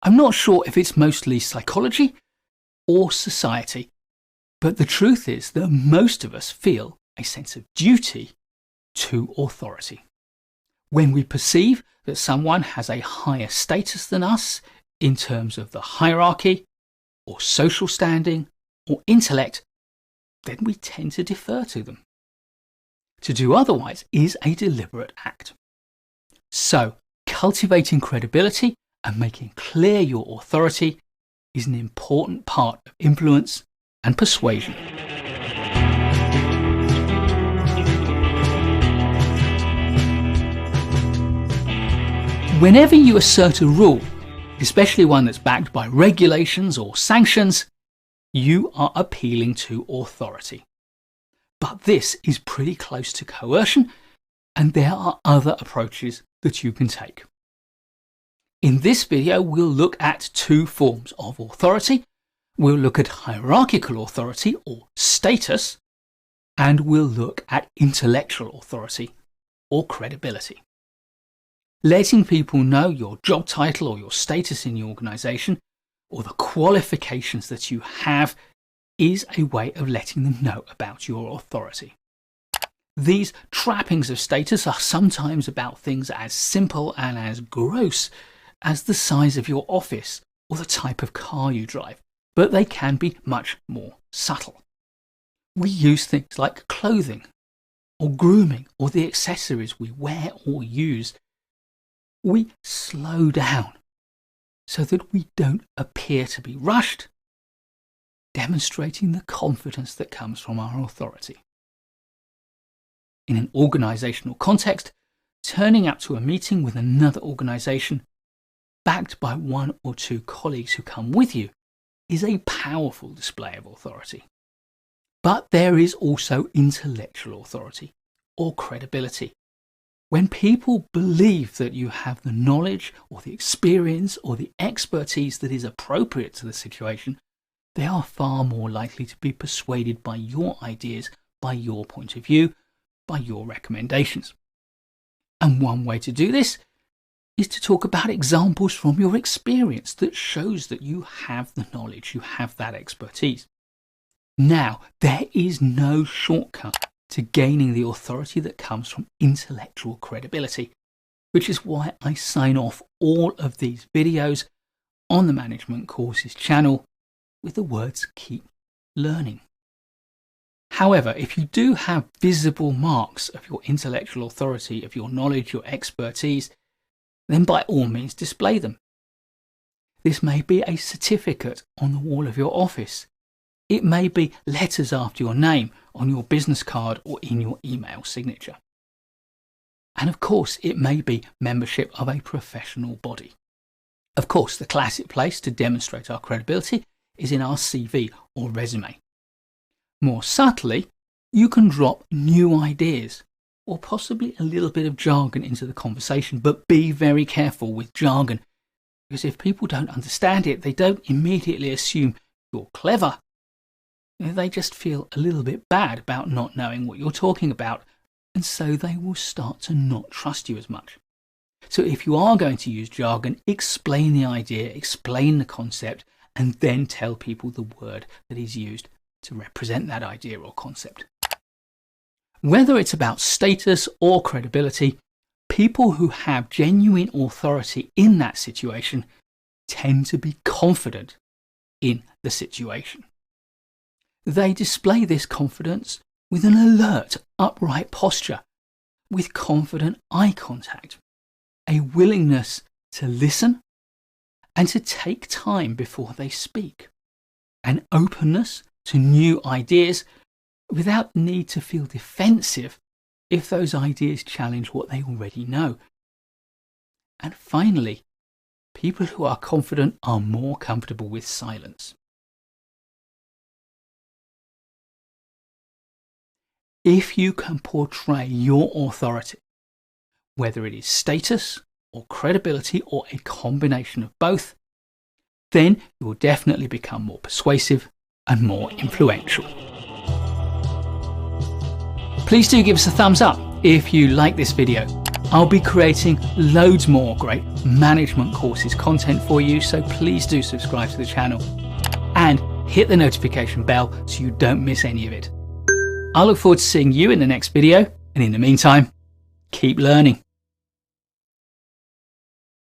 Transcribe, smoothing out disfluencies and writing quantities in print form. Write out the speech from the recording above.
I'm not sure if it's mostly psychology or society, but the truth is that most of us feel a sense of duty to authority. When we perceive that someone has a higher status than us in terms of the hierarchy, or social standing, or intellect, then we tend to defer to them. To do otherwise is a deliberate act. So, cultivating credibility and making clear your authority is an important part of influence and persuasion. Whenever you assert a rule, especially one that's backed by regulations or sanctions, you are appealing to authority. But this is pretty close to coercion, and there are other approaches that you can take. In this video, we'll look at two forms of authority. We'll look at hierarchical authority or status, and we'll look at intellectual authority or credibility. Letting people know your job title or your status in the organisation or the qualifications that you have is a way of letting them know about your authority. These trappings of status are sometimes about things as simple and as gross as the size of your office or the type of car you drive, but they can be much more subtle. We use things like clothing or grooming or the accessories we wear or use. We slow down so that we don't appear to be rushed, demonstrating the confidence that comes from our authority. In an organisational context, turning up to a meeting with another organisation, backed by one or two colleagues who come with you, is a powerful display of authority. But there is also intellectual authority, or credibility. When people believe that you have the knowledge or the experience or the expertise that is appropriate to the situation, they are far more likely to be persuaded by your ideas, by your point of view, by your recommendations. And one way to do this is to talk about examples from your experience that shows that you have the knowledge, you have that expertise. Now, there is no shortcut to gaining the authority that comes from intellectual credibility, which is why I sign off all of these videos on the Management Courses channel with the words "keep learning." However, if you do have visible marks of your intellectual authority, of your knowledge, your expertise, then by all means display them. This may be a certificate on the wall of your office. It may be letters after your name on your business card or in your email signature. And of course, it may be membership of a professional body. Of course, the classic place to demonstrate our credibility is in our CV or resume. More subtly, you can drop new ideas or possibly a little bit of jargon into the conversation, but be very careful with jargon, because if people don't understand it, they don't immediately assume you're clever. They just feel a little bit bad about not knowing what you're talking about, and so they will start to not trust you as much. So if you are going to use jargon, explain the idea, explain the concept, and then tell people the word that is used to represent that idea or concept. Whether it's about status or credibility, people who have genuine authority in that situation tend to be confident in the situation. They display this confidence with an alert, upright posture, with confident eye contact, a willingness to listen and to take time before they speak, an openness to new ideas without the need to feel defensive if those ideas challenge what they already know. And finally, people who are confident are more comfortable with silence. If you can portray your authority, whether it is status or credibility or a combination of both, then you will definitely become more persuasive and more influential. Please do give us a thumbs up if you like this video. I'll be creating loads more great management courses content for you, so please do subscribe to the channel and hit the notification bell so you don't miss any of it. I look forward to seeing you in the next video, and in the meantime, keep learning.